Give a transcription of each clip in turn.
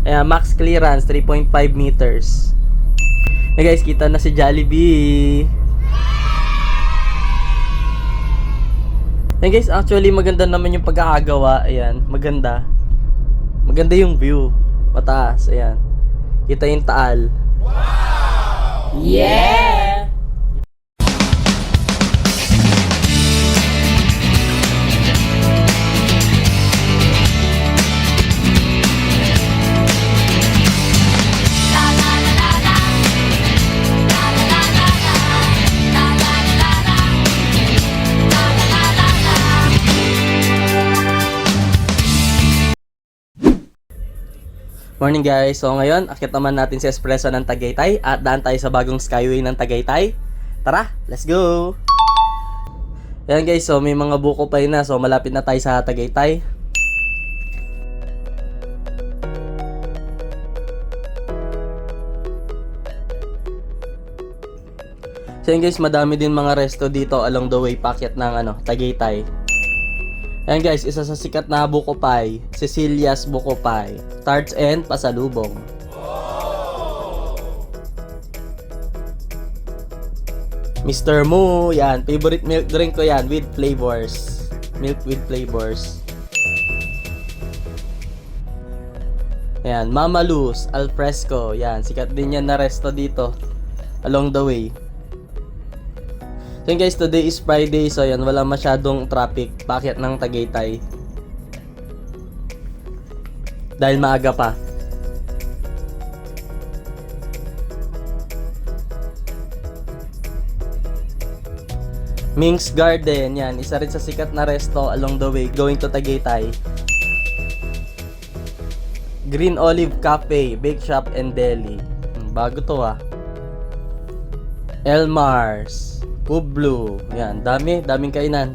Ayan, max clearance 3.5 meters. Hey guys, kita na si Jollibee. Hey guys, actually maganda naman yung pagkakagawa. Ayan, maganda. Maganda yung view. Mataas, ayan. Kita yung Taal. Wow! Yeah! Morning guys, so ngayon akit naman natin si Espresso ng Tagaytay at daan tayo sa bagong Skyway ng Tagaytay. Tara, let's go! Ayan guys, so may mga buko pa na, so malapit na tayo sa Tagaytay. So ayan guys, madami din mga resto dito along the way packet ng Tagaytay. Ayan guys, isa sa sikat na buko pie, Cecilia's Buko Pie, tarts and pasalubong. Mr. Moo, yan, favorite milk drink ko yan with flavors. Milk with flavors. Ayan, Mama Luz, al fresco, yan, sikat din yan na resto dito along the way. So guys, today is Friday, so yan, wala masyadong traffic packet ng Tagaytay dahil maaga pa. Ming's Garden, yan, isa rin sa sikat na resto along the way going to Tagaytay. Green Olive Cafe, Bake Shop and Deli, bago to Elmar's, Publo, yan, daming kainan.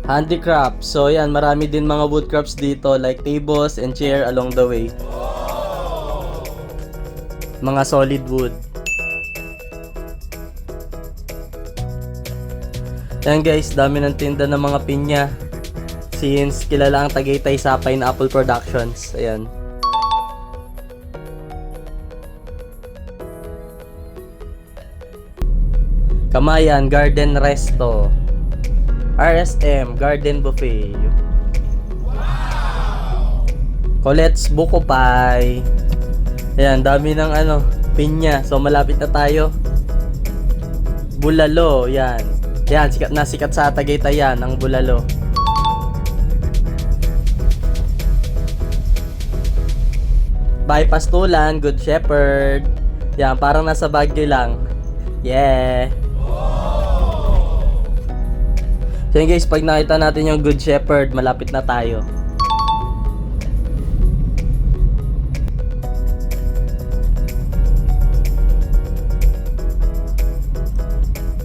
Handicraft, so yan, marami din mga woodcrafts dito like tables and chair along the way. Mga solid wood. Yan guys, dami ng tinda ng mga pinya since kilala ang Tagaytay sa Pineapple Productions. Ayan. Kamayan Garden Resto, RSM Garden Buffet, Colette's Buko Pie. Ayan, dami ng pinya, so malapit na tayo. Bulalo, yan, sikat sa Tagaytay yan, ang bulalo. Bypass Tulan, Good Shepherd, yan, parang nasa Baguio lang. Yeah. So yun guys, pag nakita natin yung Good Shepherd, malapit na tayo.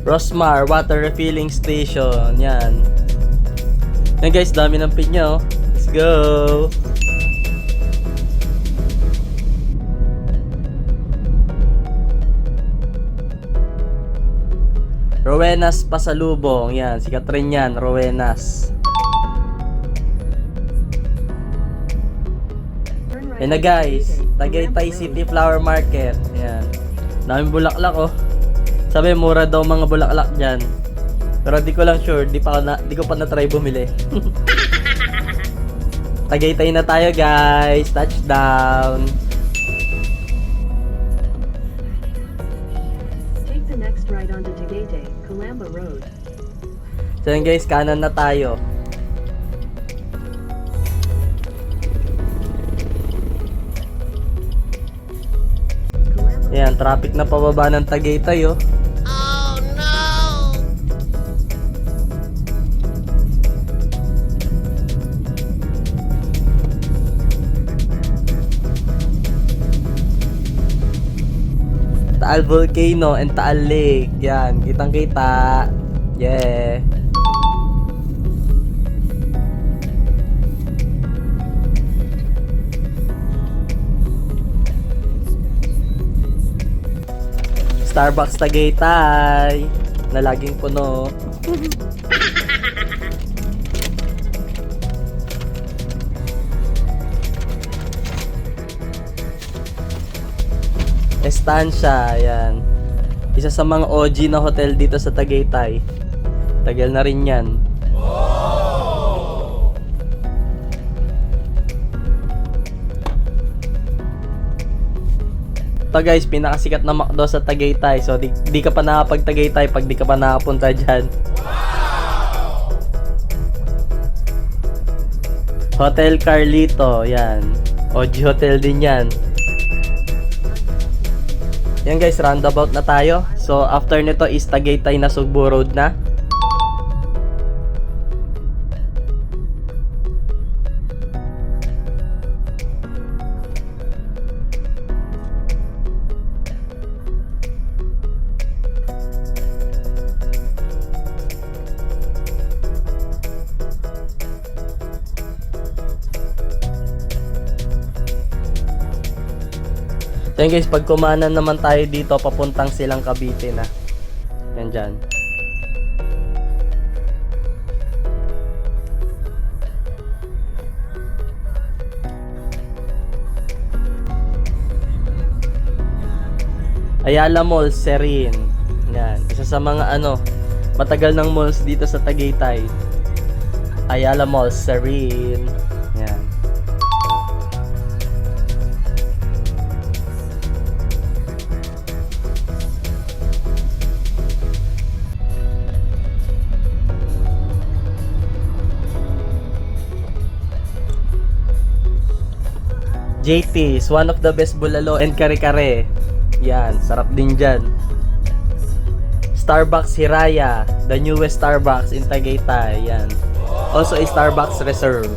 Rosmar Water Refilling Station, yan. Yan guys, dami ng pinya. Let's go! Rowena's Pasalubong, yan, sikat rin yan, Rowena's. Yan na guys, Tagaytay City Flower Market, yan. Daming bulaklak Sabi mura daw mga bulaklak dyan. Pero di ko lang sure, di ko pa na-try bumili. Tagaytay na tayo guys, touchdown. Take the next right onto Tagaytay, Calamba Road. So yun guys, kanan na tayo. Yan, traffic na pababa ng Tagaytay Oh no! Taal Volcano and Taal Lake. Yan, kitang kita. Yeah. Starbucks Tagaytay na laging puno. Estancia, yan. Isa sa mga OG na hotel dito sa Tagaytay. Tagal na rin yan. Ito guys, pinakasikat na McDo sa Tagaytay. So di ka pa nakapag Tagaytay pag di ka pa nakapunta dyan. Hotel Carlito, yan. OG hotel din yan. Yan guys, roundabout na tayo. So after nito is Tagaytay na Sugbo Road na. Yan guys, pag kumanan naman tayo dito, papuntang Silang Cavite na. Yan dyan. Ayala Mall, Serin. Yan, isa sa mga matagal ng malls dito sa Tagaytay. Ayala Mall, Serin. Yan. JT's, one of the best bulalo and kare-kare. Yan, sarap din dyan. Starbucks Hiraya, the newest Starbucks in Tagaytay. Yan. Also a Starbucks Reserve.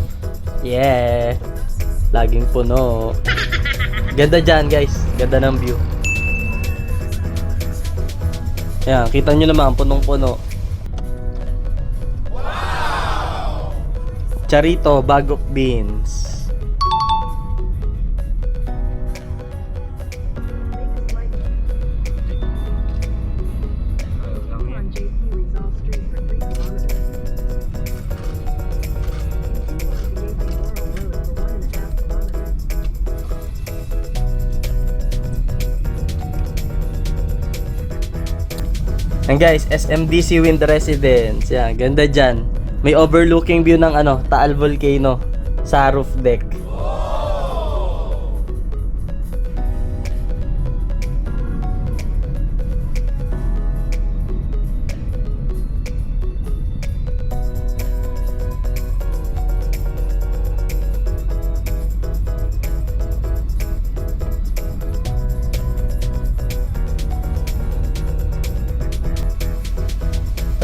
Yeah. Laging puno. Ganda dyan guys, ganda ng view. Yan, kita nyo naman, punong-puno. Charito, bag of beans. On JP Rizal Street for 3 kilometers. Continue to Tagaytay Laurel Road for 1.5 kilometers. And guys, SMDC Wind Residence. Yan, ganda dyan. May overlooking view ng Taal Volcano sa roof deck.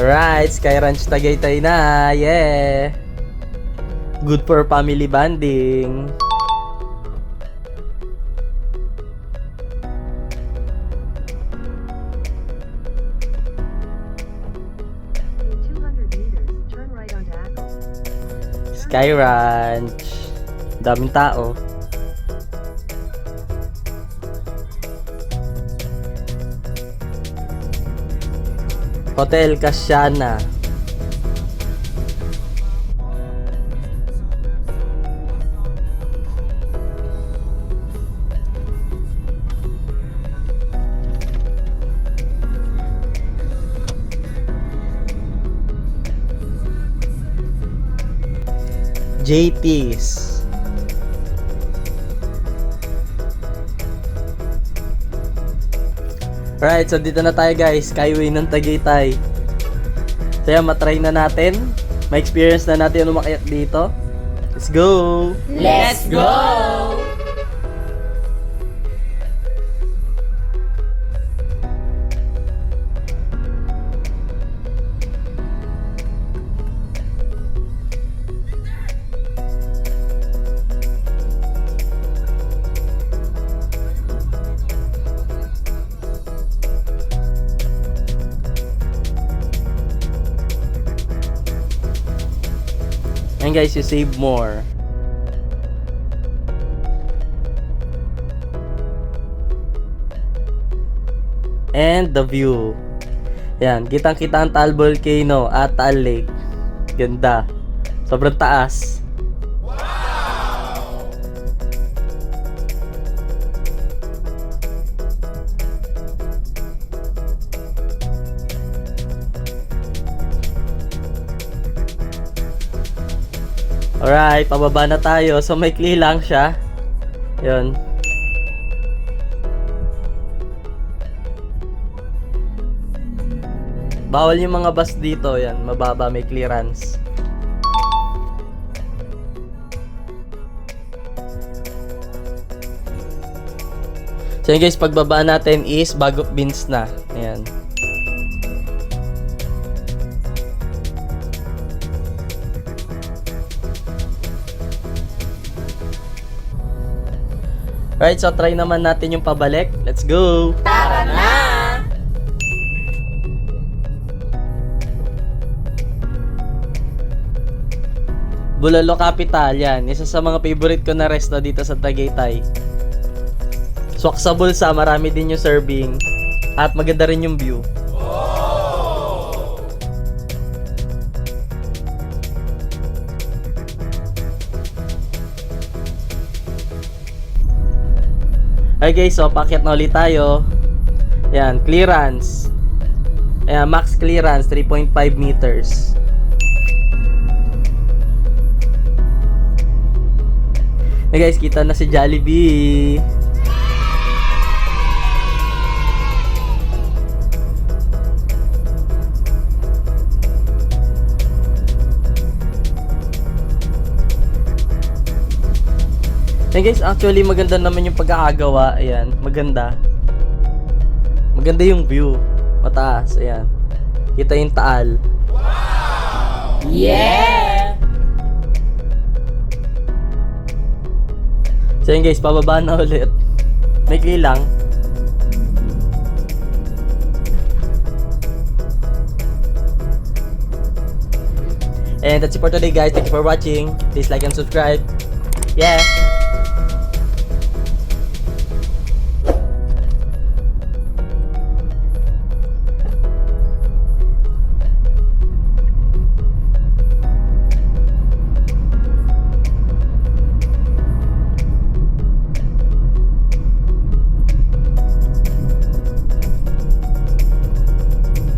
Alright, Sky Ranch Tagaytay na. Yeah. Good for family bonding. In 200 meters, turn right onto Ackle. Sky Ranch. Daming tao. Hotel Cassiana. JT's. Right, so dito na tayo guys, Skyway ng Tagaytay. So yan, matry na natin. Ma-experience na natin yung umakyat dito. Let's go! Let's go! And guys, you save more. And the view. Yan, kitang-kita ang Taal Volcano at Taal Lake. Ganda. Sobrang taas. Alright, pababa na tayo. So, maikli lang siya. Yun. Bawal yung mga bus dito. Yan, mababa, may clearance. So yun guys, pagbaba natin is Bagok Beans na. Ayan. Right, so try naman natin yung pabalik. Let's go! Tara na! Bulalo Capital, yan. Isa sa mga favorite ko na resto dito sa Tagaytay. Swak sa bulsa, marami din yung serving. At maganda rin yung view. Okay guys, so pakyat na ulit tayo. Yan, clearance. Ayan, max clearance, 3.5 meters. Hey guys, kita na si Jollibee. Hey guys, actually maganda naman yung pagkakagawa. Ayan, maganda. Maganda yung view. Mataas, ayan. Kita yung Taal. Yeah! So yun guys, pababa na ulit. Maikli lang. And that's it for today guys. Thank you for watching. Please like and subscribe. Yeah!